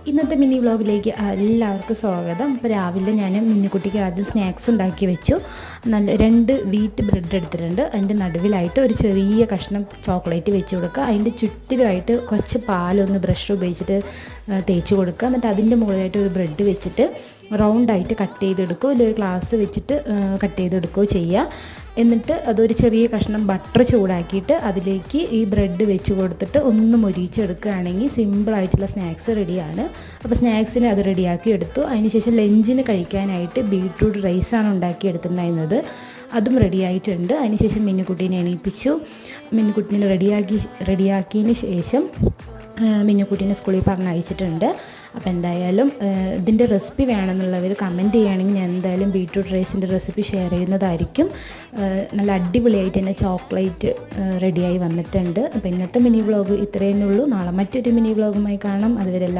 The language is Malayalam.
ഇന്നത്തെ മിനി വ്ളോഗിലേക്ക് എല്ലാവർക്കും സ്വാഗതം. ഇപ്പോൾ രാവിലെ ഞാൻ മിന്നിക്കുട്ടിക്ക് ആദ്യം സ്നാക്സ് ഉണ്ടാക്കി വെച്ചു. നല്ല 2 വീറ്റ് ബ്രെഡ് എടുത്തിട്ടുണ്ട്. അതിൻ്റെ നടുവിലായിട്ട് ഒരു ചെറിയ കഷ്ണം ചോക്ലേറ്റ് വെച്ച് കൊടുക്കുക. അതിൻ്റെ ചുറ്റിലുമായിട്ട് കുറച്ച് പാലൊന്ന് ബ്രഷ് ഉപയോഗിച്ചിട്ട് തേച്ച് കൊടുക്കുക. എന്നിട്ട് അതിൻ്റെ മുകളിലായിട്ട് ഒരു ബ്രെഡ് വെച്ചിട്ട് റൗണ്ടായിട്ട് കട്ട് ചെയ്തെടുക്കുക. ഒരു ഗ്ലാസ് വെച്ചിട്ട് കട്ട് ചെയ്തെടുക്കുകയോ ചെയ്യുക. എന്നിട്ട് അതൊരു ചെറിയ കഷ്ണം ബട്ടർ ചൂടാക്കിയിട്ട് അതിലേക്ക് ഈ ബ്രെഡ് വെച്ച് കൊടുത്തിട്ട് ഒന്ന് മൊരിച്ചെടുക്കുകയാണെങ്കിൽ സിമ്പിളായിട്ടുള്ള സ്നാക്സ് റെഡിയാണ്. അപ്പോൾ സ്നാക്സിന് അത് റെഡിയാക്കി എടുത്തു. അതിനുശേഷം ലഞ്ചിന് കഴിക്കാനായിട്ട് ബീട്രൂട്ട് റൈസാണ് ഉണ്ടാക്കിയെടുത്തിട്ടുണ്ടായിരുന്നത്. അതും റെഡിയായിട്ടുണ്ട്. അതിനുശേഷം മിന്നുക്കുട്ടീനെ എണീപ്പിച്ചു. മിന്നുക്കുട്ടീനെ റെഡിയാക്കിയതിന് ശേഷം മിന്നുക്കുട്ടീനെ സ്കൂളിൽ പറഞ്ഞയച്ചിട്ടുണ്ട്. അപ്പോൾ എന്തായാലും ഇതിൻ്റെ റെസിപ്പി വേണമെന്നുള്ളവർ കമൻറ്റ് ചെയ്യുകയാണെങ്കിൽ ഞാൻ എന്തായാലും ബീട്രൂട്ട് റൈസിൻ്റെ റെസിപ്പി ഷെയർ ചെയ്യുന്നതായിരിക്കും. നല്ല അടിപൊളിയായിട്ട് തന്നെ ചോക്ലേറ്റ് റെഡിയായി വന്നിട്ടുണ്ട്. അപ്പോൾ ഇന്നത്തെ മിനി വ്ളോഗ് ഇത്രയേ ഉള്ളൂ. നാളെ മറ്റൊരു മിനി വ്ളോഗുമായി കാണാം. അതുവരെ എല്ലാവരും